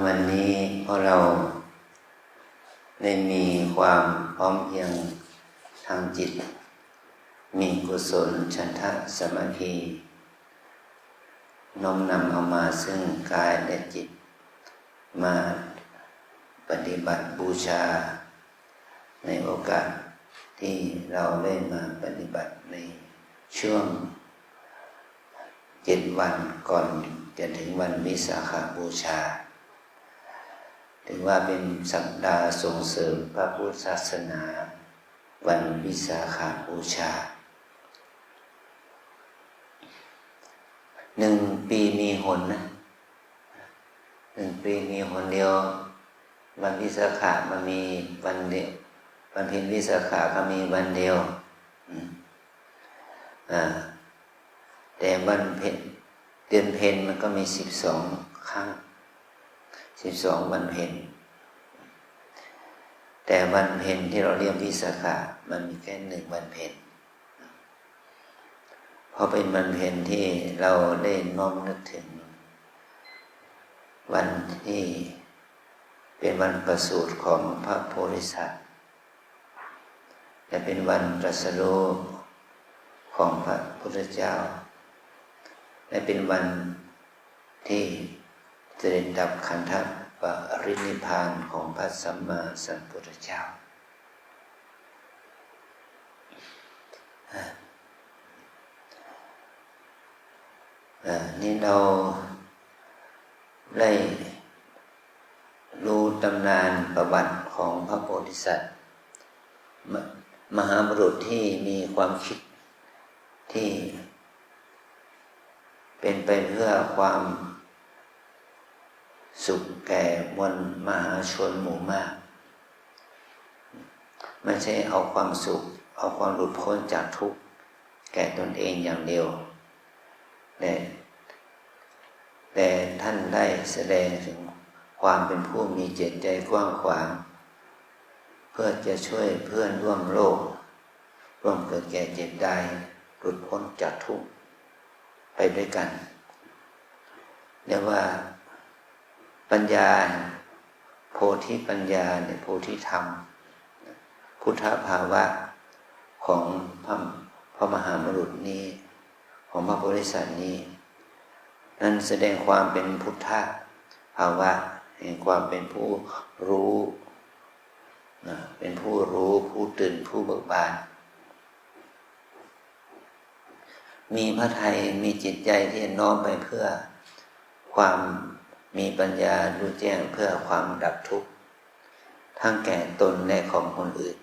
วันนี้พวกเราได้มีความพร้อมเพรียงทางจิตมีกุศลฉันทะสมาธิน้อมนำเอามาซึ่งกายและจิตมาปฏิบัติบูชาในโอกาสที่เราได้มาปฏิบัติในช่วง7 วันก่อนจะถึงวันวิสาขบูชาถือว่าเป็นสัปดาห์ส่งเสริมพระพุทธศาสนาวันวิสาขบูชา1 ปีมีหนนะ1 ปีมีหนเดียววันวิสาขมันมีวันเดียววันเพ็ญวิสาขก็มีวันเดียวแต่วันเพ็ญเดือนเพ็ญมันก็มี12 ครั้ง12 วันเพ็ญแต่วันเพ็ญที่เราเรียกวิสาขะมันมีแค่1 วันเพ็ญเพราะเป็นวันเพ็ญที่เราได้น้อมนึกถึงวันที่เป็นวันประสูติของพระโพธิสัตว์และเป็นวันตรัสรู้ของพระพุทธเจ้าและเป็นวันที่เสด็จดับขันธปรินิพพานของพระสัมมาสัมพุทธเจ้านี่เราได้รู้ตำนานประวัติของพระโพธิสัตว์มหาบุรุษที่มีความคิดที่เป็นไปเพื่อความสุขแก่มวลมหาชนหมู่มากไม่ใช่เอาความสุขเอาความหลุดพ้นจากทุกข์แก่ตนเองอย่างเดียวแต่ท่านได้แสดงถึงความเป็นผู้มีจิตใจกว้างขวางเพื่อจะช่วยเพื่อนร่วมโลกร่วมเกิดแก่เจ็บตายหลุดพ้นจากทุกข์ไปด้วยกันเรียกว่าปัญญาโพธิปัญญาเนี่ยโพธิธรรมพุทธภาวะของพระมหาบุรุษนี้ของพระโพธิสัตว์นี้นั้นแสดงความเป็นพุทธภาวะแห่งความเป็นผู้รู้เป็นผู้รู้ผู้ตื่นผู้เบิกบานมีพระทัยมีจิตใจที่น้อมไปเพื่อความมีปัญญารู้แจ้งเพื่อความดับทุกข์ทั้งแก่ตนและของคนอื่น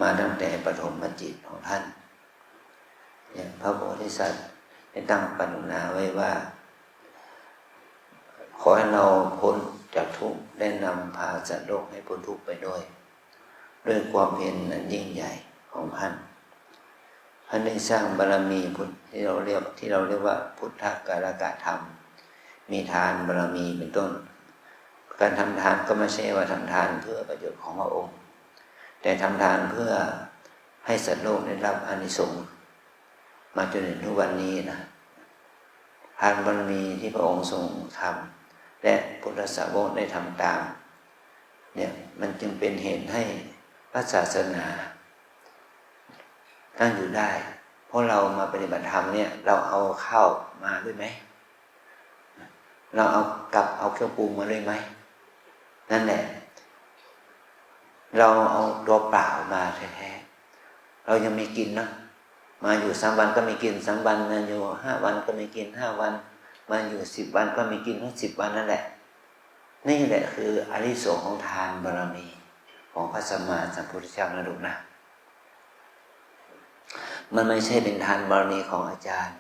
มาตั้งแต่ปฐมจิตของท่านอย่างพระโพธิสัตว์ได้ตั้งปณิธานไว้ว่าขอให้เราพ้นจากทุกข์ได้นำพาสัตว์โลกให้พ้นทุกข์ไปด้วยความเพียรอันยิ่งใหญ่ของท่านท่านได้สร้างบารมีพุทธที่เราเรียกว่าพุทธกาลกะธรรมมีทานบารมีเป็นต้นการทำทานก็ไม่ใช่ว่าทำทานเพื่อประโยชน์ของพระองค์แต่ทำทานเพื่อให้สัตว์โลกได้รับอานิสงส์มาจนถึงทุกวันนี้นะทานบารมีที่พระองค์ทรงทำและพุทธสาวกได้ทำตามเนี่ยมันจึงเป็นเหตุให้พระศาสนาตั้งอยู่ได้เพราะเรามาปฏิบัติธรรมเนี่ยเราเอาข้าวมาด้วยไหมเราเอาเครื่องปรุงมาด้วยไหมนั่นแหละเราเอาตัวเปล่ามาแท้ๆเรายังไม่กินนะมาอยู่3 วันก็ไม่กิน3 วันมาอยู่5 วันก็ไม่กิน5 วันมาอยู่10 วันก็ไม่กินทั้ง10 วันนั่นแหละนี่แหละคืออานิสงส์ของทานบารมีของพระสัมมาสัมพุทธเจ้านะลูกนะมันไม่ใช่เป็นทานบารมีของอาจารย์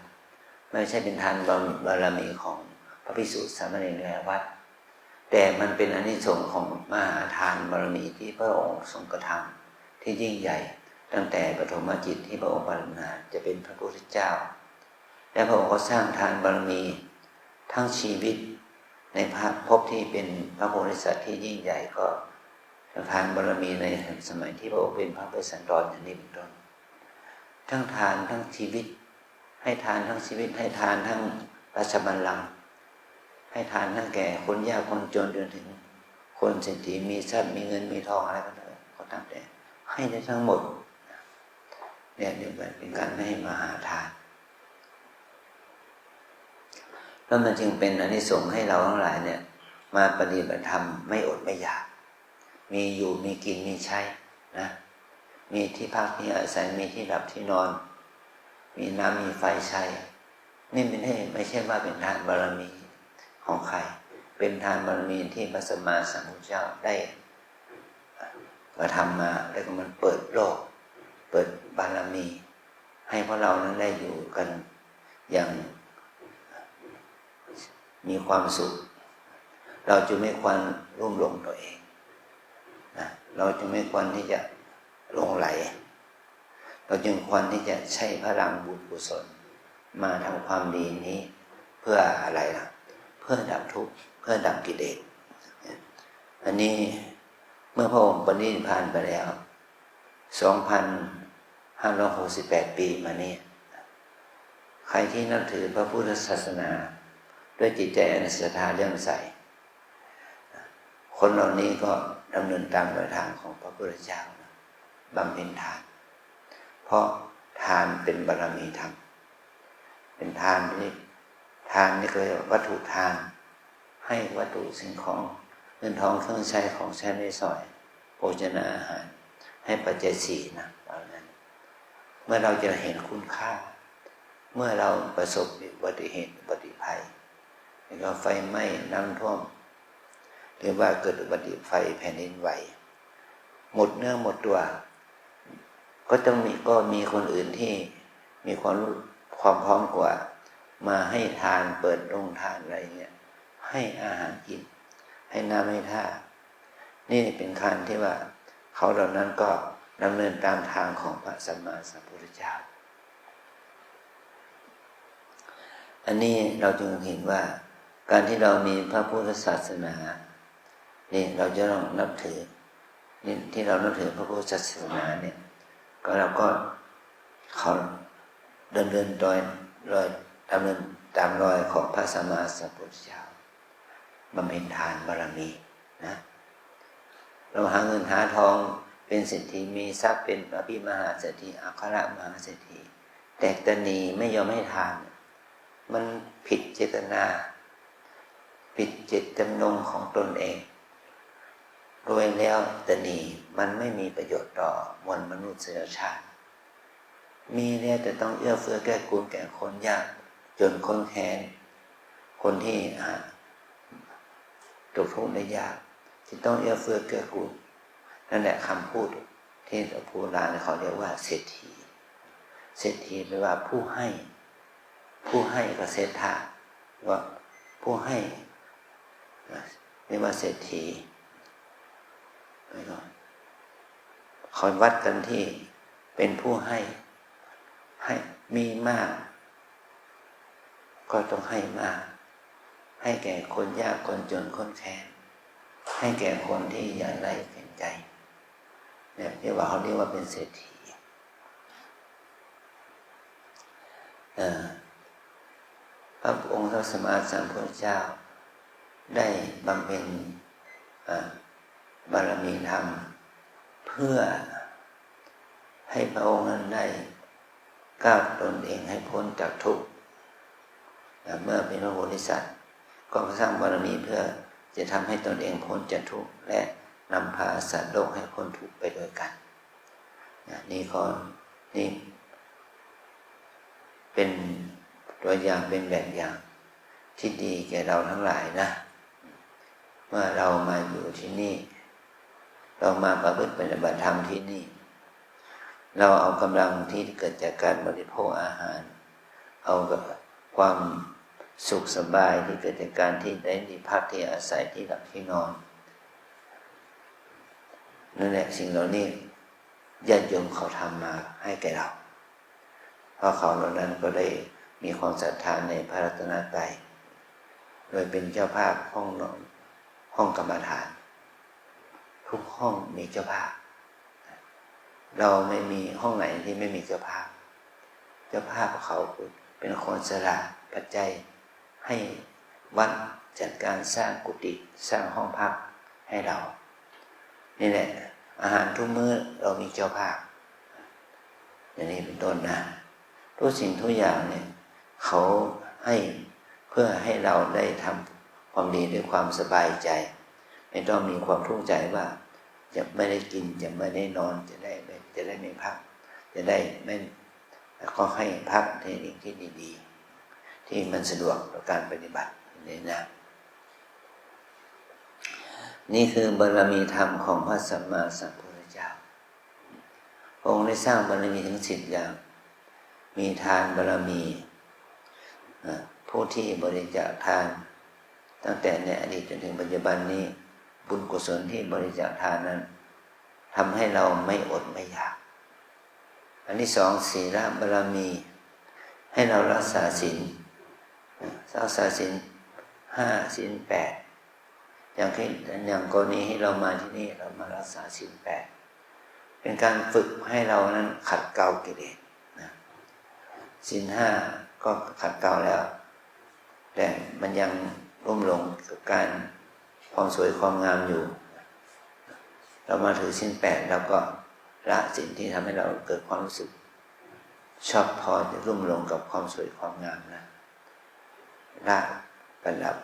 ไม่ใช่เป็นทานบารมีของพระภิกษุสามเณรในวัดแต่มันเป็นอานิสงส์ของมหาทานบารมีที่พระองค์ทรงกระทำที่ยิ่งใหญ่ตั้งแต่ปฐมจิตที่พระองค์ปรารถนาจะเป็นพระพุทธเจ้าและพระองค์ก็สร้างทานบารมีทั้งชีวิตในภพที่เป็นพระโพธิสัตว์ที่ยิ่งใหญ่ก็ทานบารมีในสมัยที่พระองค์เป็นพระเวสสันดรอย่างนี้เป็นต้นทั้งทานทั้งชีวิตให้ทานทั้งชีวิตให้ทานทั้งราชบัลลังก์ ใ ให้ทานทั้งแก่คนยากคนจนจนถึงคนเศรษฐีมีทรัพย์มีเงินมีทองอะไรก็ได้ก็ตามแต่ให้ได้ทั้งหมดเนี่ยเดี๋ยวเป็นการไม่ให้มาหาทานแล้วมันจึงเป็นอานิสงส์ให้เราทั้งหลายเนี่ยมาปฏิบัติธรรมไม่อดไม่อยากมีอยู่มีกินมีใช้นะมีที่พักที่อาศัยมีที่หลับที่นอนมีน้ำมีไฟใช้นี่ไม่ใช่ว่าเป็นทานบารมีของใครเป็นทานบารมีที่พระสัมมาสัมพุทธเจ้าได้กระทำมาแล้วก็มันเปิดโลกเปิดบารมีให้พวกเรานั้นได้อยู่กันอย่างมีความสุขเราจะไม่ควรรุ่มหลงตัวเองนะเราจะไม่ควรที่จะหลงไหลเราจึงควรที่จะใช้พลังบุญกุศลมาทำความดีนี้เพื่ออะไรล่ะเพื่อดับทุกข์เพื่อดับกิเลสอันนี้เมื่อพระองค์ปรินิพพานไปแล้ว 2,568 ปีมานี้ใครที่นับถือพระพุทธศาสนาด้วยจิตใจอันศรัทธาเลื่อมใสคนเหล่านี้ก็ดำเนินตามแนวทางของพระพุทธเจ้าบำเพ็ญทานเพราะทานเป็นบารมีธรรมเป็นทานนี่ก็เรียกว่าวัตถุทานให้วัตถุสิ่งของเงินทองเครื่องใช้ของใช้ในซอยโภชนาอาหารให้ปัจจัยสี่นะตอนนั้นเมื่อเราจะเห็นคุณค่าเมื่อเราประสบอุบัติเหตุอุบัติภัยแล้วก็ไฟไหม้น้ำท่วมหรือว่าเกิดอุบัติไฟแผ่นดินไหวหมดเนื้อหมดตัวก็มีคนอื่นที่มีความพร้อมกว่ามาให้ทานเปิดโรงทานอะไรเงี้ยให้อาหารกินให้น้ำให้ท่านี่เป็นการที่ว่าเขาเหล่านั้นก็ดำเนินตามทางของพระสัมมาสัมพุทธเจ้าอันนี้เราจึงเห็นว่าการที่เรามีพระพุทธศาสนานี่เราจะต้องนับถือนี่ที่เรานับถือพระพุทธศาสนาเนี่ยก็เราก็เขาเดินรอยดำเนินตามรอยของพระสัมมาสัมพุทธเจ้าบำเพ็ญทานบารมีนะเราหาเงินหาทองเป็นเศรษฐีมีทรัพย์เป็นอภิมหาเศรษฐีอัครมหาเศรษฐีแต่ตนีไม่ยอมให้ทานมันผิดเจตนาผิดเจตจำนงของตนเองรวยแล้วตนีมันไม่มีประโยชน์ต่อมวลมนุษยชาติมีแล้วแต่ต้องเอื้อเฟื้อแก้กูลแก่คนยากจนคนแค้นคนที่ตกทุกข์ได้ยากที่ต้องเอื้อเฟื้อแก้กูลนั่นแหละคำพูดที่โบราณเขาเรียกว่าเศรษฐีเศรษฐีแปลว่าผู้ให้ก็เศรษฐาว่าผู้ให้เรียกว่าเศรษฐีเขาวัดกันที่เป็นผู้ให้มีมากก็ต้องให้มากให้แก่คนยากคนจนคนแค้นให้แก่คนที่อยากได้เห็นใจเนี่ยเรียกว่าเขาเรียกว่าเป็นเศรษฐีพระองค์พระสัมมาสัมพุทธเจ้าได้บำเพ็ญบารมีธรรมเพื่อให้พระองค์นั้นได้ก้าวตนเองให้พ้นจากทุกข์เมื่อเป็นพระโพธิสัตว์ก็สร้างบารมีเพื่อจะทำให้ตนเองพ้นจากทุกข์และนำพาสัตว์โลกให้พ้นทุกข์ไปด้วยกันนี่เป็นตัวอย่างเป็นแบบอย่างที่ดีแก่เราทั้งหลายนะเมื่อเรามาอยู่ที่นี่เรามาประพฤติปฏิบัติธรรมที่นี่เราเอากำลังที่เกิดจากการบริโภคอาหารเอาความสุขสบายที่เกิดจากการที่ได้ที่พักที่อาศัยที่หลับที่นอนนั่นแหละสิ่งเหล่านี้ญาติโยมเขาทำมาให้แก่เราเพราะเขาเหล่านั้นก็ได้มีความศรัทธาในพระรัตนตรัยโดยเป็นเจ้าภาพห้องนอนห้องกรรมฐานทุกห้องมีเจ้าภาพเราไม่มีห้องไหนที่ไม่มีเจ้าภาพเขาเป็นคนสละปัจจัยให้วัด จัดการสร้างกุฏิสร้างห้องพักให้เรานี่แหละอาหารทุกมื้อเรามีเจ้าภาพอย่างนี้เป็นต้นนะทุกสิ่งทุกอย่างเนี่ยเขาให้เพื่อให้เราได้ทำความดีด้วยความสบายใจไม่ต้องมีความทุกข์ใจว่าจะไม่ได้กินจะไม่ได้นอนจะได้ไม่พักจะได้ไม่แล้วก็ให้พักในสิ่งที่ดีๆที่มันสะดวกต่อการปฏิบัตินี่นะนี่คือบารมีธรรมของพระสัมมาสัมพุทธเจ้าองค์ได้สร้างบารมีถึง10อย่างมีทานบารมีผู้ที่บริจาคทานตั้งแต่ในอดีตจนถึงปัจจุบันนี้บุญกุศลที่บริจาคทานนั้นทำให้เราไม่อดไม่อยากอันที่สองศีลบารมีให้เรารักษาศีลศีล5ศีล8อย่างกรณีที่เรามาที่นี่เรามารักษาศีล8เป็นการฝึกให้เรานั้นขัดเกลากิเลสนะศีล5ก็ขัดเกลาแล้วแต่มันยังรุ่มหลงกับการความสวยความงามอยู่เรามาถือศีล8แล้วก็ละสิ่งที่ทำให้เราเกิดความรู้สึกชอบพอจะรุ่มหลงกับความสวยความงามนะละประดับ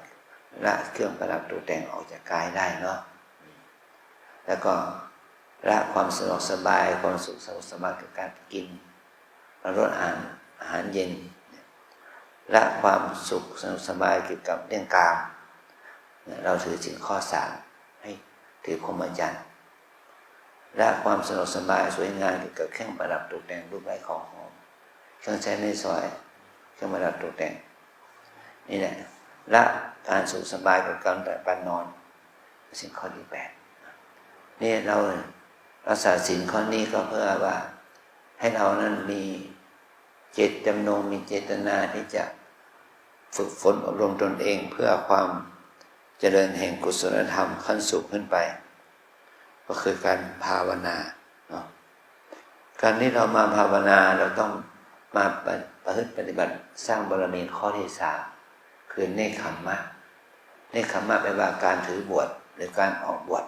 ละเครื่องประดับตกแต่งออกจากกายได้เนาะแล้วก็ละความสะดวกสบายความสุขสบายกับการกินลดอาหารเย็นละความสุขสบายเกี่ยวกับเรื่องกามเราถือศีลข้อ3ให้ถือพรหมจรรย์ละความสะดวกสบายสวยงามเกี่ยวกับเครื่องประดับตกแต่งรูปไร้ของหอมเครื่องใช้ในซอยเครื่องประดับตกแต่งนี่แหละละการสุขสบายกับการแต่ปานนอนสิ่งข้อที่8นี่เรารักษาศีลข้อนี้ก็เพื่อว่าให้เรานั้นมีเจตจำนงมีเจตนาที่จะฝึกฝนอบรมตนเองเพื่อความเจริญแห่งกุศลธรรมขั้นสูงขึ้นไปก็คือการภาวนาเนาะการที่เรามาภาวนาเราต้องมาประพฤติปฏิบัติสร้างบารมีข้อที่3คือเนคขมมะเนคขมมะแปลว่าการถือบวชหรือการออกบวช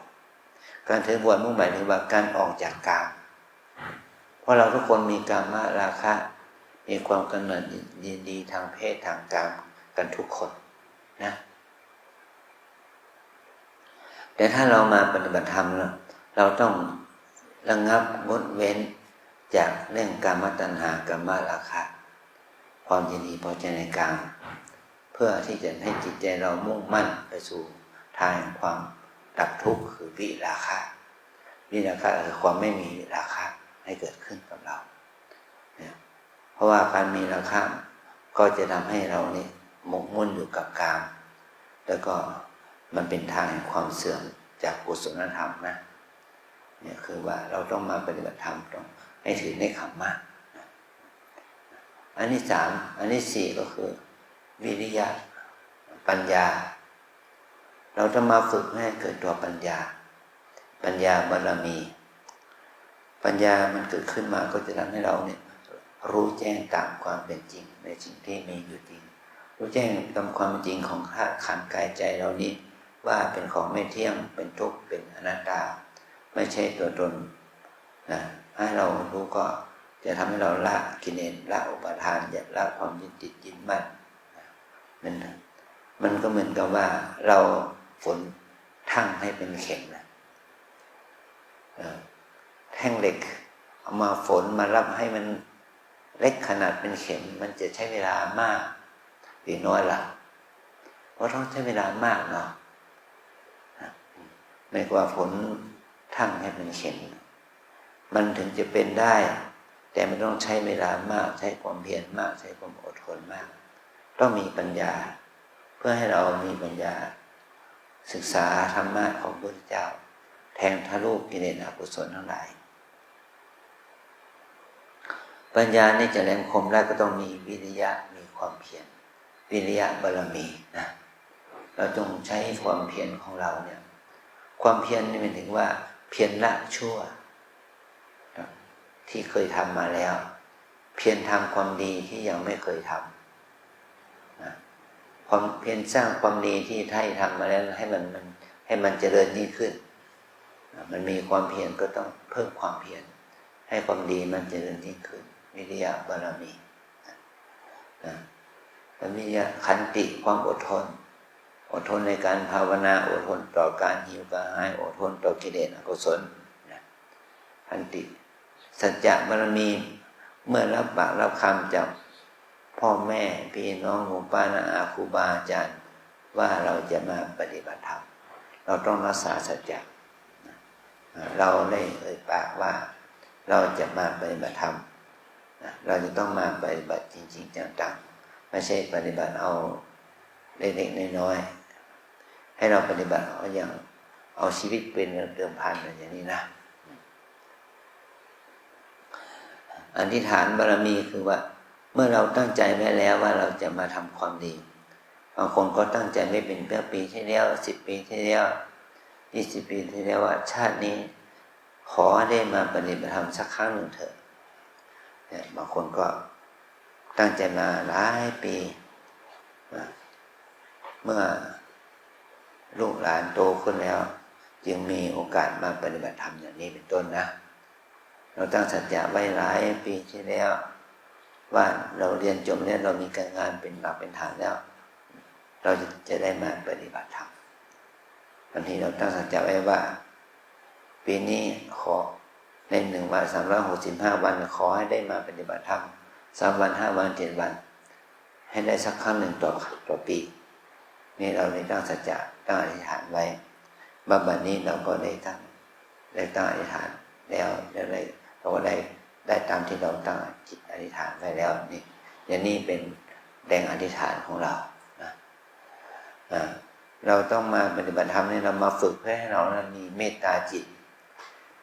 การถือบวชมุ่งหมายถึงว่าการออกจากกามเพราะเราทุกคนมีกามราคะมีความกำหนัดยินดีทางเพศทางกามกันทุกคนนะแต่ถ้าเรามาปฏิบัติธรรมเราต้องระงับงดเว้นจากเรื่องกามตัณหากามราคะความยินดีพอใจในกามเพื่อที่จะให้จิตใจเรามุ่งมั่นไปสู่ทางความดับทุกข์คือวิราคะวิราคะคือความไม่มีราคะให้เกิดขึ้นกับเราเพราะว่าการมีราคะก็จะทำให้เราเนี่ยหมกมุ่นอยู่กับกามแล้วก็มันเป็นทางแห่งความเสื่อมจากกุศลธรรมนะเนี่ยคือว่าเราต้องมาปฏิบัติธรรมต้องให้ถือเนคขมมะอันที่3อันที่4ก็คือวิริยะปัญญาเราจะมาฝึกให้เกิดตัวปัญญาบารมีปัญญามันเกิดขึ้นมาก็จะทำให้เราเนี่ยรู้แจ้งตามความเป็นจริงในสิ่งที่มีอยู่จริงรู้แจ้งตามความจริงของธาตุขันธ์กายใจเรานี้ว่าเป็นของไม่เที่ยงเป็นทุกข์เป็นอนัตตาไม่ใช่ตัวตนนะให้เรารู้ก็จะทำให้เราละกิเลสละอุปาทานอย่าละความยึดติดยึดมั่นมันก็เหมือนกับว่าเราฝนทั่งให้เป็นเข็มนะแท่งเหล็กเอามาฝนมารับให้มันเล็กขนาดเป็นเข็มมันจะใช้เวลามากหรือน้อยล่ะเพราะต้องใช้เวลามากเนาะไม่กว่าฝนทั่งให้เป็นเข็มมันถึงจะเป็นได้แต่มันต้องใช้เวลามากใช้ความเพียรมากใช้ความอดทนมากต้องมีปัญญาเพื่อให้เรามีปัญญาศึกษาธรรมะของพระพุทธเจ้าแทงทะลุกิเลสอกุศลทั้งหลายปัญญานี่จะแหลมคมได้ก็ต้องมีวิริยะมีความเพียรวิริยะบารมีนะเราต้องใช้ความเพียรของเราเนี่ยความเพียรนี่หมายถึงว่าเพียรละชั่วที่เคยทำมาแล้วเพียรทำความดีที่ยังไม่เคยทำนะ ความเพียรสร้างความดีที่ท่านทำมาแล้วให้มันเจริญยิ่งขึ้นมันมีความเพียรก็ต้องเพิ่มความเพียรให้ความดีมันเจริญยิ่งขึ้นวิริยะบารมีแล้วมีขันติความอดทนในการภาวนาอดทนต่อการหิวกระหายอดทนต่อกิเลสอกุศลขันติสัจจะบารมีเมื่อรับปากรับคำจากพ่อแม่พี่น้องหมู่ป้าน้าอาครูบาอาจารย์ว่าเราจะมาปฏิบัติธรรมเราต้องรักษาสัจจะเราได้เอ่ยปากว่าเราจะมาปฏิบัติธรรมเราจะต้องมาปฏิบัติจริงๆจังๆไม่ใช่ปฏิบัติเอาเล็กๆน้อยๆให้เราปฏิบัติเอาชีวิตเป็นเดิมพันอย่างนี้นะอธิษฐานบารมีคือว่าเมื่อเราตั้งใจไว้แล้วว่าเราจะมาทำความดีบางคนก็ตั้งใจไม่เป็นเมื่อปีที่แล้ว10 ปีที่แล้ว20 ปีที่แล้วว่าชาตินี้ขอได้มาปฏิบัติธรรมสักครั้งหนึ่งเถอะเนี่ยบางคนก็ตั้งใจมาหลายปีเมื่อลูกหลานโตขึ้นแล้วจึงมีโอกาสมาปฏิบัติธรรมอย่างนี้เป็นต้นนะเราตั้งสัจจะไว้หลายปีที่แล้วว่าเราเรียนจบแล้วเรามีการงานเป็นหลักเป็นฐานแล้วเราจะได้มาปฏิบัติธรรมบางทีเราตั้งสัจจะไว้ว่าปีนี้ขอใน1 วัน365 วันขอให้ได้มาปฏิบัติธรรม3 วัน5 วัน7 วันให้ได้สักครั้งหนึ่งต่อปีนี่เราได้ตั้งสัจจะตั้งอธิษฐานไว้บัดนี้เราก็ได้ตั้งอธิษฐานแล้วเราก็ได้ตามที่เราตั้งจิตอธิษฐานไว้แล้วนี่อย่างนี้เป็นแรงอธิษฐานของเรานะเราต้องมาปฏิบัติธรรมนี่เรามาฝึกเพื่อให้เรานั้นมีเมตตาจิต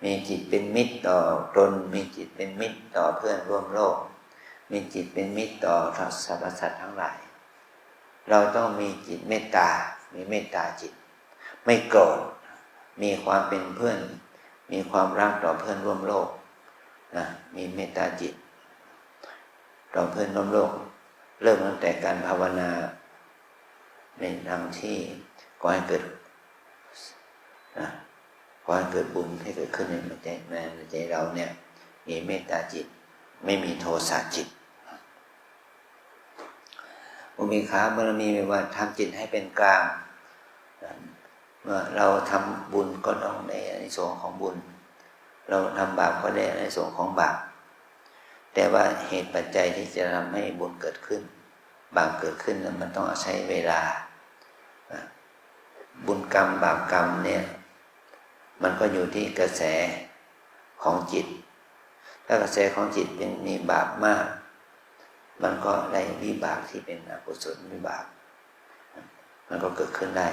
มีจิตเป็นมิตรต่อตนมีจิตเป็นมิตรต่อเพื่อนร่วมโลกมีจิตเป็นมิตรต่อสรรพสัตว์ทั้งหลายเราต้องมีจิตเมตตามีเมตตาจิตไม่โกรธมีความเป็นเพื่อนมีความรักต่อเพื่อนร่วมโลกนะมีเมตตาจิตต่อเพื่อนร่วมโลกเริ่มตั้งแต่การภาวนาในทางที่ก่อให้เกิดนะก่อให้เกิดบุญให้เกิดขึ้นในใจเราเนี่ยมีเมตตาจิตไม่มีโทสะจิตอุเบกขาบารมีแปลว่าทำจิตให้เป็นกลางเมื่อเราทำบุญก็ต้องในอานิสงส์ของบุญเราทำบาปก็ได้อานิสงส์ของบาปแต่ว่าเหตุปัจจัยที่จะทำให้บุญเกิดขึ้นบาปเกิดขึ้นนั้นมันต้องใช้เวลาบุญกรรมบาปกรรมเนี่ยมันก็อยู่ที่กระแสของจิตถ้ากระแสของจิตมีบาปมากมันก็ได้วิบากที่เป็นอกุศลวิบากมันก็เกิดขึ้นได้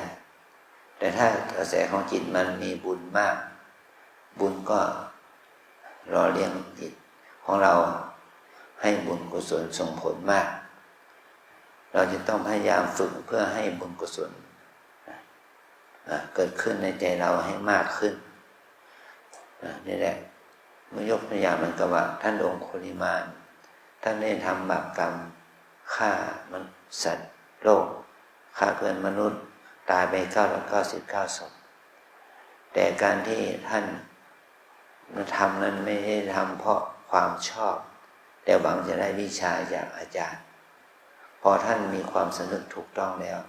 แต่ถ้ากระแสของจิตมันมีบุญมากบุญก็รอเลี้ยงจิตของเราให้บุญกุศลส่งผลมากเราจะต้องพยายามฝึกเพื่อให้บุญกุศลเกิดขึ้นในใจเราให้มากขึ้นนี่แหละเมื่อยกตัวอย่างมันก็ว่าท่านองคุลิมานท่านได้ทำบาปกรรมฆ่ามันสัตว์โลกฆ่าเพื่อนมนุษย์ตายไป999 ศพแต่การที่ท่านทำนั้นไม่ได้ทำเพราะความชอบแต่หวังจะได้วิชาจากอาจารย์พอท่านมีความสำนึกถูกต้องแล้ว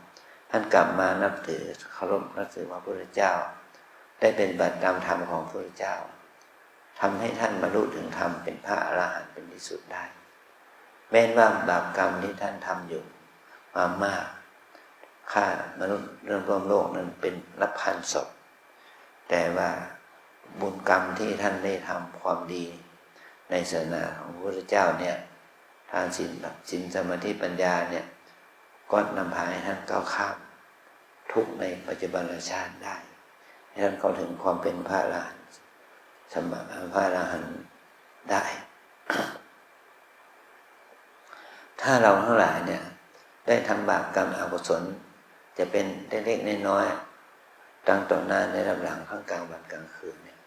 ท่านกลับมานับถือเคารพนับถือพระพุทธเจ้าได้เป็นบัตรตามธรรมของพระพุทธเจ้าทำให้ท่านบรรลุถึงธรรมเป็นพระอรหันต์เป็นที่สุดได้แม้ว่าบาปกรรมที่ท่านทำอยู่มามากฆ่ามนุษย์ร่วมโลกนั้นเป็นนับพันศพแต่ว่าบุญกรรมที่ท่านได้ทำความดีในศาสนาของพระพุทธเจ้าเนี่ยทานศีลสมาธิปัญญาเนี่ยก็นำพาให้ท่านก้าวข้ามทุกข์ในปัจจุบันชาติได้ให้ท่านเข้าถึงความเป็นพระอรหันต์สมมาพระอรหันต์ได้ ถ้าเราทั้งหลายเนี่ยได้ทำบาปกรรมอกุศลจะเป็นเล็กๆน้อยๆตั้งต่อหน้าในลำหลังข้างกลางวันกลางคืนเนี่ย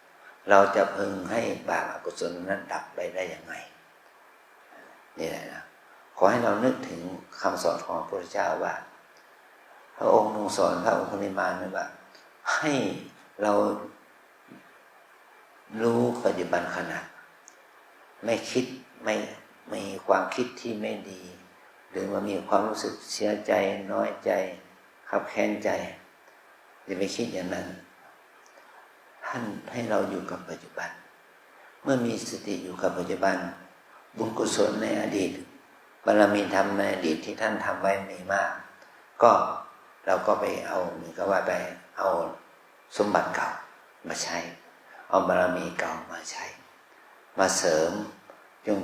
เราจะพึงให้บาปอกุศลนั้นดับไปได้อย่างไรนี่แหละนะขอให้เรานึกถึงคำสอนของพระพุทธเจ้าว่า พระองค์ทรงสอนพระองคุลิมานว่าให้เรารู้ปัจจุบันขณะไม่คิดไม่มีความคิดที่ไม่ดีหรือว่ามีความรู้สึกเสียใจน้อยใจขับแค้นใจอย่าไปคิดอย่างนั้นท่านให้เราอยู่กับปัจจุบันเมื่อมีสติอยู่กับปัจจุบันบุญกุศลในอดีตบารมีธรรมในอดีตที่ท่านทำไว้มีมากก็เราก็ไปเอาเหมือนกับว่าไปเอาสมบัติเก่ามาใช้เอาบารมีเก่ามาใช้มาเสริมจง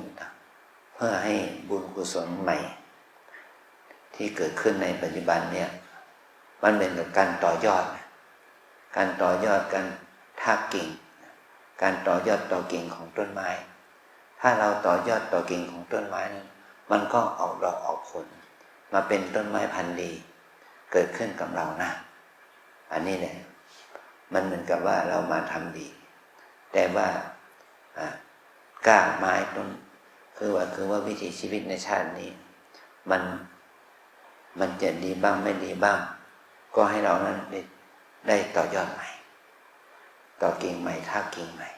เพื่อให้บุญกุศลใหม่ที่เกิดขึ้นในปัจจุบันเนี่ยมันเป็นกับการต่อยอดการต่อยอดการทากกิ่งการต่อยอดต่อกิ่งของต้นไม้ถ้าเราต่อยอดต่อกิ่งของต้นไม้นั้นมันก็ออกดอกออกผลมาเป็นต้นไม้พันธุ์ดีเกิดขึ้นกับเรานะอันนี้แหละมันเหมือนกับว่าเรามาทำดีแต่ว่ากล้าไม้ต้นคือว่าวิถีชีวิตในชาตินี้มันจะดีบ้างไม่ดีบ้างก็ให้เรานั้นได้ต่อยอดใหม่ต่อกิ่งใหม่ทากกิ่งใหม่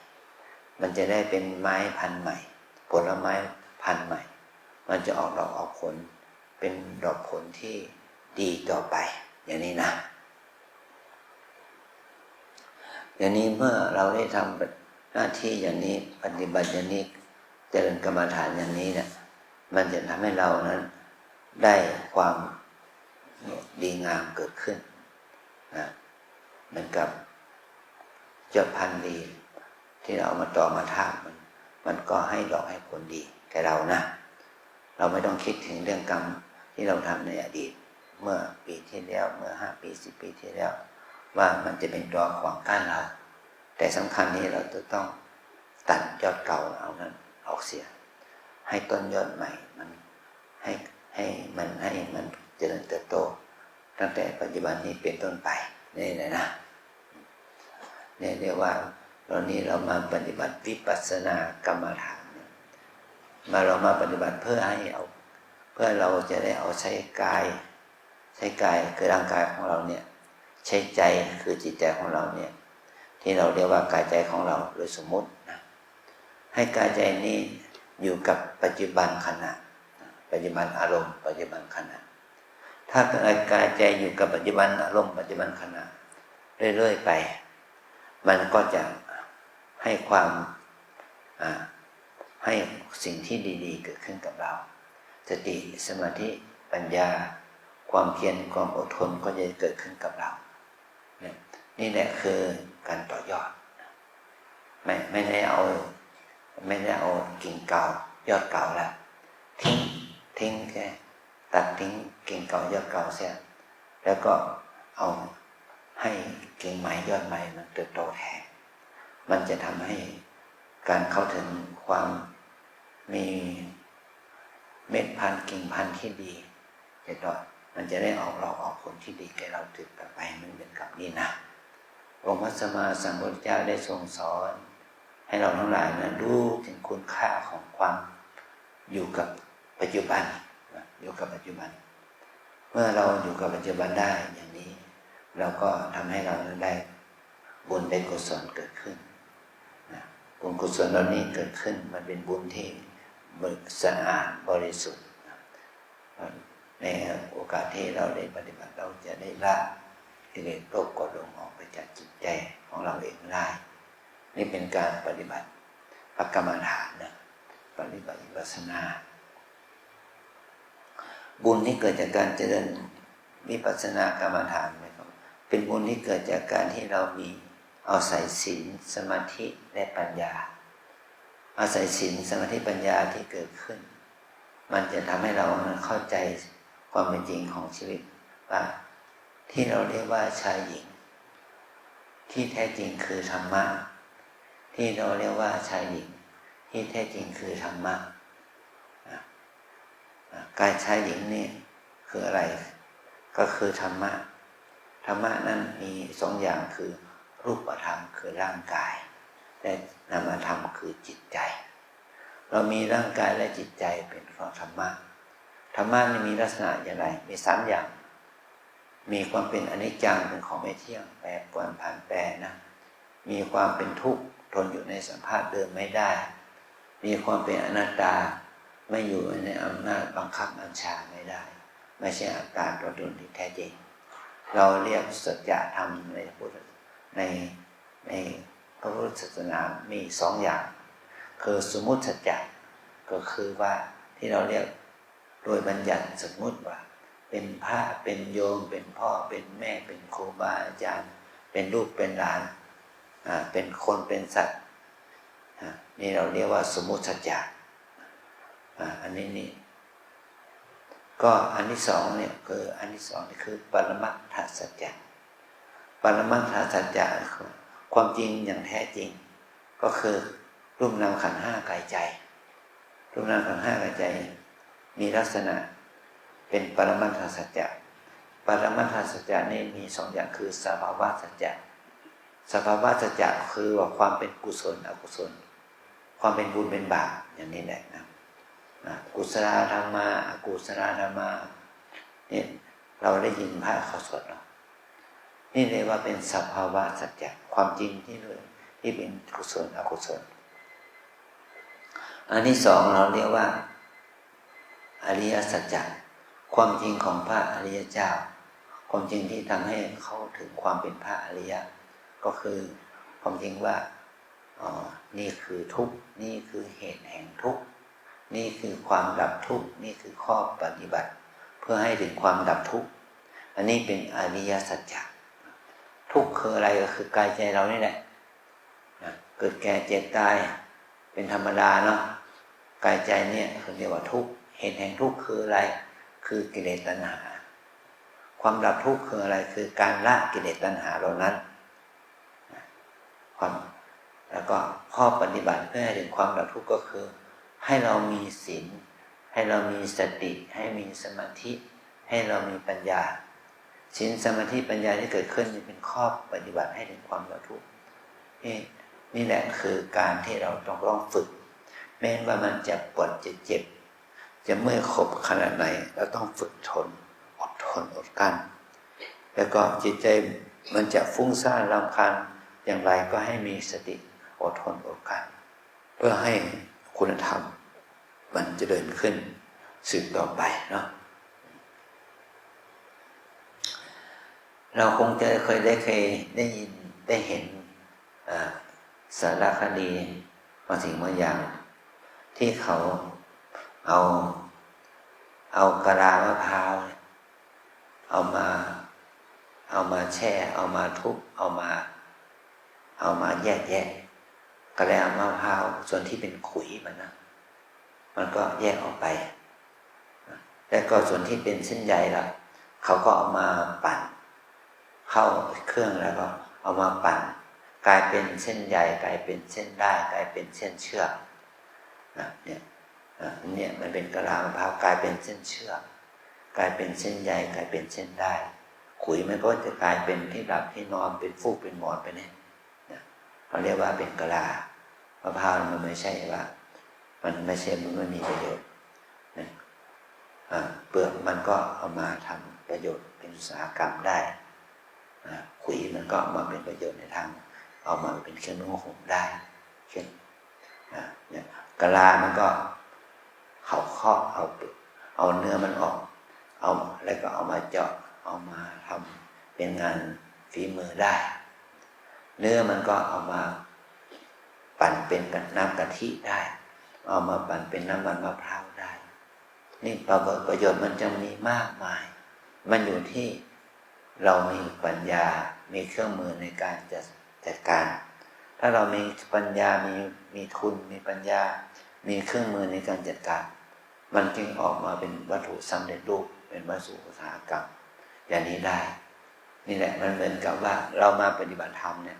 มันจะได้เป็นไม้พันธุ์ใหม่ผลไม้พันธุ์ใหม่มันจะออกดอกออกผลเป็นดอกผลที่ดีต่อไปอย่างนี้นะอย่างนี้เมื่อเราได้ทำหน้าที่อย่างนี้ปฏิบัติอย่างนี้เจริญกรรมฐานอย่างนี้เนี่ยมันจะทำให้เรานั้นได้ความดีงามเกิดขึ้นนะเหมือนกับเจ้าพันธุ์ดีที่เราเอามาต่อมาทาบมันก็ให้ดอกให้ผลดีแก่เรานะเราไม่ต้องคิดถึงเรื่องกรรมที่เราทำในอดีตเมื่อปีที่แล้วเมื่อ5 ปี 10 ปีที่แล้วว่ามันจะเป็นตัวขวางกั้นเราแต่สำคัญนี้เราจะต้องตัดยอดเก่าเอานั้นออกเสียให้ต้นยอดใหม่มันให้มันเจริญเติบโตตั้งแต่ปัจจุบันนี้เป็นต้นไปนี่เลยนะนี่เรียกว่าตอนนี้เรามาปฏิบัติวิปัสสนากรรมฐานเรามาปฏิบัติเพื่อเราจะได้เอาใช้กายคือร่างกายของเราเนี่ยใช้ใจคือจิตใจของเราเนี่ยที่เราเรียกว่ากายใจของเราโดยสมมุตินะให้กายใจนี้อยู่กับปัจจุบันขณะปัจจุบันอารมณ์ปัจจุบันขณะถ้ากายใจอยู่กับปัจจุบันอารมณ์ปัจจุบันขณะเรื่อยๆไปมันก็จะให้ความให้สิ่งที่ดีๆเกิดขึ้นกับเราสติสมาธิปัญญาความเพียรความอดทนก็จะเกิดขึ้นกับเรานี่แหละคือการต่อยอดไม่ได้เอากิ่งเก่ายอดเก่าแล้วทิ้งแค่ตัดทิ้งกิ่งเก่ายอดเก่าเสียแล้วก็เอาให้กิ่งใหม่ยอดใหม่มันเติบโตแทนมันจะทำให้การเข้าถึงความมีเม็ดพันธุ์กิ่งพันธุ์ที่ดีจะต่อมันจะได้ออกดอกออกผลที่ดีแก่เราติดต่อไปมันเป็นกับนี้นะองค์พระสัมมาสัมพุทธเจ้าได้ทรงสอนให้เราทั้งหลายนะรู้ถึงคุณค่าของความอยู่กับปัจจุบันอยู่กับปัจจุบันเมื่อเราอยู่กับปัจจุบันได้อย่างนี้เราก็ทำให้เราได้บุญได้กุศลเกิดขึ้นบุญกุศลเหล่านี้เกิดขึ้นมันเป็นบุญที่สะอาดบริสุทธิ์ในโอกาสที่เราได้ปฏิบัติเราจะได้ละกิเลสโลภโกรธหลงออกไปจากจิตใจของเราเองได้นี่เป็นการปฏิบัติกรรมฐานนะปฏิบัติวิปัสสนาบุญที่เกิดจากการเจริญวิปัสสนากรรมฐานนะครับเป็นบุญที่เกิดจากการที่เรามีเอาศัยศีลสมาธิและปัญญาอาศัยศีลสมาธิปัญญาที่เกิดขึ้นมันจะทำให้เราเข้าใจความเป็นจริงของชีวิตว่าที่เราเรียกว่าชายหญิงที่แท้จริงคือธรรมะที่เราเรียกว่าชายหญิงที่แท้จริงคือธรรมะกายชายหญิงนี่คืออะไรก็คือธรรมะธรรมะนั้นมี2 อย่างคือรูปธรรมคือร่างกายและนามธรรมคือจิตใจเรามีร่างกายและจิตใจเป็นของธรรมะธรรมะนี่มีลักษณะอย่างไรมี3 อย่าง มีความเป็นอนิจจังเป็นของไม่เที่ยงแปรปรวนผันแปรนะมีความเป็นทุกข์ทนอยู่ในสภาพเดิมไม่ได้มีความเป็นอนัตตาไม่อยู่ในอำนาจบังคับบัญชาไม่ได้ไม่ใช่อัตตาตัวตนที่แท้จริงเราเรียกสัจธรรมในพุทธในพระพุทธศาสนามีสองอย่างคือสมมุติสัจจะก็คือว่าที่เราเรียกโดยบัญญัติสมมุติว่าเป็นพระเป็นโยมเป็นพ่อเป็นแม่เป็นครูบาอาจารย์เป็นลูกเป็นหลานเป็นคนเป็นสัตว์นี่เราเรียกว่าสมมุติสัจจะอันนี้นี่ก็อันที่สองเนี่ยคืออันที่สองนี่คือปรมัตถสัจจะปรมัตถสัจจะความจริงอย่างแท้จริงก็คือรูปนามขันธ์ห้ากายใจรูปนามขันธ์ห้ากายใจมีลักษณะเป็นปรมัตถสัจจะปรมัตถสัจจะนี่มีสองอย่างคือสภาวะสัจจะสภาวะสัจจะคือว่าความเป็นกุศลอกุศลความเป็นบุญเป็นบาปอย่างนี้แหละนะกุศลธรรมะอกุศลธรรมะเนี่ยเราได้ยินพระเขาสวดเนาะนี่เรียกว่าเป็นสภาวะสัจจะความจริงที่เป็นกุศลอกุศลอันที่สองเราเรียกว่าอริยสัจจะความจริงของพระอริยเจ้าความจริงที่ทำให้เขาถึงความเป็นพระอริยะก็คือความจริงว่านี่คือทุกข์นี่คือเหตุแห่งทุกข์นี่คือความดับทุกข์นี่คือข้อปฏิบัติเพื่อให้ถึงความดับทุกข์อันนี้เป็นอริยสัจจะทุกข์คืออะไรก็คือกายใจเรานี่แหละเกิดแก่เจ็บตายเป็นธรรมดาเนาะกายใจเนี่ยคือเรียกว่าทุกข์เหตุแห่งทุกข์คืออะไรคือกิเลสตัณหาความดับทุกข์คืออะไรคือการละกิเลสตัณหาเหล่านั้นแล้วก็ข้อปฏิบัติเพื่อให้ถึงความดับทุกข์ก็คือให้เรามีศีลให้เรามีสติให้มีสมาธิให้เรามีปัญญาศีลสมาธิปัญญาที่เกิดขึ้นนี่เป็นข้อปฏิบัติให้ถึงความดับทุกข์นี่แหละคือการที่เราต้องฝึกแม้ว่ามันจะปวดจะเจ็บจะเมื่อยขบขนาดไหนเราต้องฝึกทนอดทนอดกลั้นแล้วก็จิตใจมันจะฟุ้งซ่านรำคาญอย่างไรก็ให้มีสติอดทนอดกลั้นเพื่อให้คุณธรรมมันจะเดินขึ้นสืบต่อไปเนาะเราคงจะเคยได้ยินได้เห็นสารคดีบางสิ่งบางอย่างที่เขาเอากะลามะพร้าวเอามาแช่เอามาทุบเอามาแยกกะลามะพร้าวส่วนที่เป็นขุยมันก็แยกออกไปแล้วก็ส่วนที่เป็นเส้นใยล่ะเขาก็เอามาปั่นเข้าเครื่องแล้วก็เอามาปั่นกลายเป็นเส้นใยกลายเป็นเส้นได้กลายเป็นเส้นเชือกเนี่ยมันเป็นกะลามะพร้าวกลายเป็นเส้นเชือกกลายเป็นเส้นใยกลายเป็นเส้นได้ขุยมันก็จะกลายเป็นที่หลับที่นอนเป็นฟูกเป็นหมอนไปเนี่ยเขาเรียกว่าเป็นกะลามะพร้าวมันไม่ใช่ว่ามันไม่ใช่มันไม่มีประโยชน์นะเปลือกมันก็เอามาทำประโยชน์เป็นอุตสาหกรรมได้ขุยมันก็มาเป็นประโยชน์ในทางเอามาเป็นเครื่องนุ่งห่มได้เช่นเนี่ยกะลามันก็เขาเคาะเอาเนื้อมันออกแล้วก็เอามาเจาะเอามาทำเป็นงานฝีมือได้เนื้อมันก็เอามาปั่นเป็นน้ำกะทิได้เอามาปั่นเป็นน้ำมันมะพร้าวได้นี่ประโยชน์มันจะมีมากมายมันอยู่ที่เรามีปัญญามีเครื่องมือในการจัดการถ้าเรามีปัญญามีทุนมีปัญญามีเครื่องมือในการจัดการมันจึงออกมาเป็นวัตถุสำเร็จรูปเป็นวัตถุอุตสาหกรรมอย่างนี้ได้นี่แหละมันเหมือนกับว่าเรามาปฏิบัติธรรมเนี่ย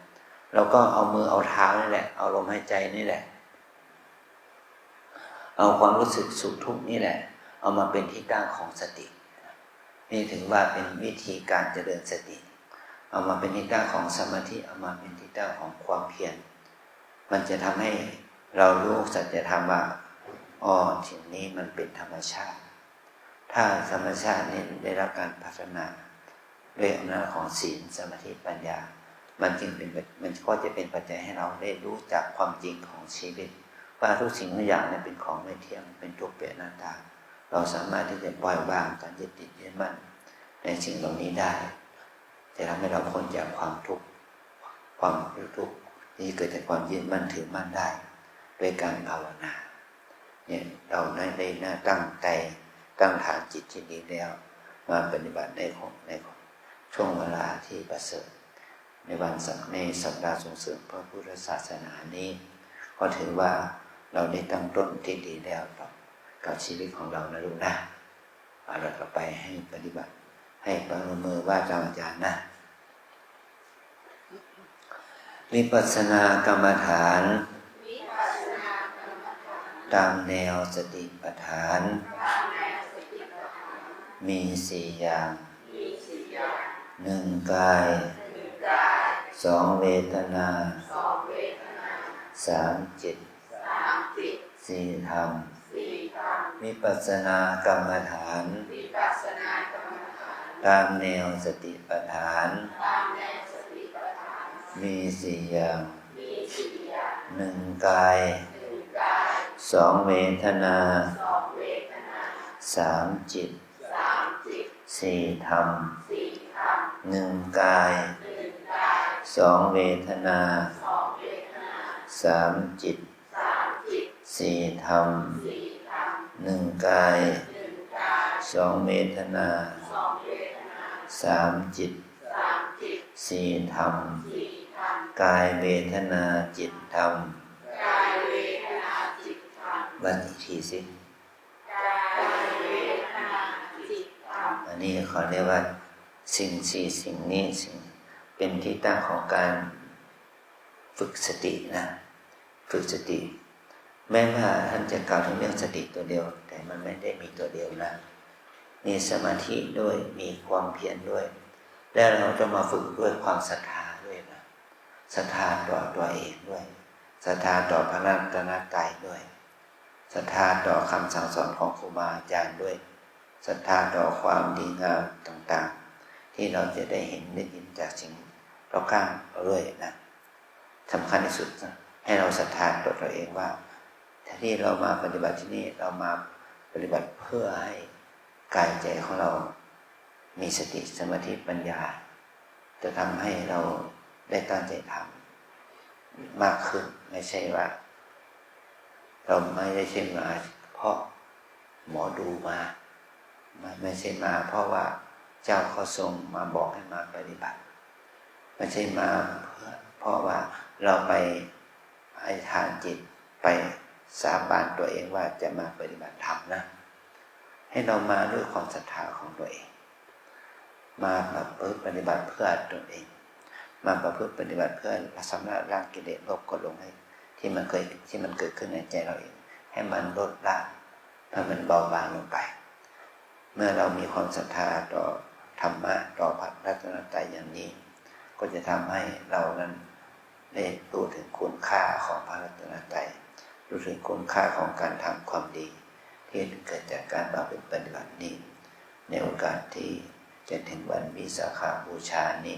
เราก็เอามือเอาเท้านี่แหละเอาลมหายใจนี่แหละเอาความรู้สึกสุขทุกข์นี่แหละเอามาเป็นที่ตั้งของสตินี่ถึงว่าเป็นวิธีการเจริญสติเอามาเป็นที่ตั้งของสมาธิเอามาเป็นที่ตั้งของความเพียรมันจะทำให้เรารู้สัจธรรมว่าสิ่งนี้มันเป็นธรรมชาติถ้าธรรมชาตินี้ได้รับการพัฒนา ด้วยอำนาจของศีลสมาธิปัญญามันก็จะเป็นปัจจัยให้เราได้รู้จักความจริงของชีวิตว่าทุกสิ่งทุกอย่างเนี่ยเป็นของไม่เที่ยงเป็นทุกข์เป็นอนัตตาเราสามารถที่จะปล่อยวางการยึดติดยึดมั่นในสิ่งเหล่านี้ได้จะทำให้เราพ้นจากความทุกข์ที่เกิดจากความยึดมั่นถือมั่นได้ด้วยการภาวนาเนี่ยเราได้ตั้งใจตั้งฐานจิตที่ดีแล้วมาปฏิบัติในช่วงเวลาที่ประเสริฐในสัปดาห์ส่งเสริมพระพุทธศาสนานี้ก็ถือว่าเราได้ตั้งต้นที่ดีแล้วกับชีวิตของเรานะลูกนะเราต่อไปให้ปฏิบัติให้ประมือว่าตามอาจารย์นะวิปัสสนากรรมฐานตามแนวสติปัฏฐานมีสี่อย่างหนึ่งกายสองเวทนาสามจิตสี่ธรรมวิปัสสนากรรมฐานตามแนวสติปัฏฐานมีสี่อย่างหนึ่งกายสองเวทนาสามจิตสี่ธรรมหนึ่งกายสองเวทนาสามจิตสี่ธรรมหนึ่งกายสองเวทนาสามจิตสี่ธรรมกายเวทนาจิตธรรมบัดอีกทีสิอันนี้เขาเรียกว่าสิ่งนี้เป็นที่ตั้งของการฝึกสตินะฝึกสติแม้ว่าท่านจะกล่าวถึงเรื่องสติตัวเดียวแต่มันไม่ได้มีตัวเดียวนะมีสมาธิด้วยมีความเพียรด้วยแล้วเราจะมาฝึกด้วยความศรัทธาด้วยนะศรัทธาต่อตัวเองด้วยศรัทธาต่อพระรัตนตรัยด้วยศรัทธาต่อคำสั่งสอนของครูบาอาจารย์ด้วยศรัทธาต่อความดีงามต่างๆที่เราจะได้เห็นได้ยินจากสิ่งรอบข้างเราด้วยนะสำคัญที่สุดนะให้เราศรัทธาต่อตัวเองว่าที่เรามาปฏิบัติที่นี่เรามาปฏิบัติเพื่อให้กายใจของเรามีสติสมาธิปัญญาจะทำให้เราได้ตั้งใจทำมากขึ้นไม่ใช่ว่าเราไม่ได้ใช่มาเพราะหมอดูมาไม่ใช่มาเพราะว่าเจ้าเขาทรงมาบอกให้มาปฏิบัติไม่ใช่มาเพราะว่าเราไปอธิษฐานจิตไปสาบานตัวเองว่าจะมาปฏิบัติธรรมนะให้เรามาด้วยความศรัทธาของตัวเองมาปฏิบัติเพื่อตัวเองมาประพฤติปฏิบัติเพื่อชำระล้างกิเลสโลภโกรธหลงให้ที่มันเกิดขึ้นในใจเราเองให้มันลดละให้มันเบาบางลงไปเมื่อเรามีความศรัทธาต่อธรรมะต่อพระรัตนตรัยอย่างนี้ก็จะทำให้เรานั้นได้รู้ถึงคุณค่าของพระรัตนตรัยรู้ถึงคุณค่าของการทำความดีที่เกิดจากการมาเป็นปฏิบัตินี้ในโอกาสที่จะถึงวันวิสาขบูชานี้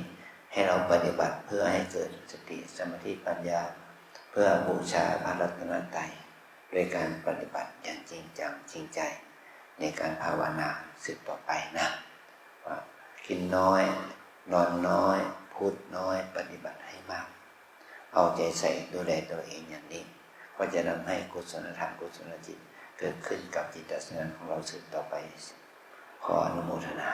ให้เราปฏิบัติเพื่อให้เกิดสติสมาธิปัญญาเพื่อบูชาพระรัตนตรัยโดยการปฏิบัติอย่างจริงจังจริงใจในการภาวนาสืบต่อไปนะว่ากินน้อยนอนน้อยพูดน้อยปฏิบัติให้มากเอาใจใส่ดูแลตัวเองอย่างนี้ก็จะทำให้กุศลธรรมกุศลจิตเกิดขึ้นกับจิตสันดานของเราสืบต่อไปขออนุโมทนา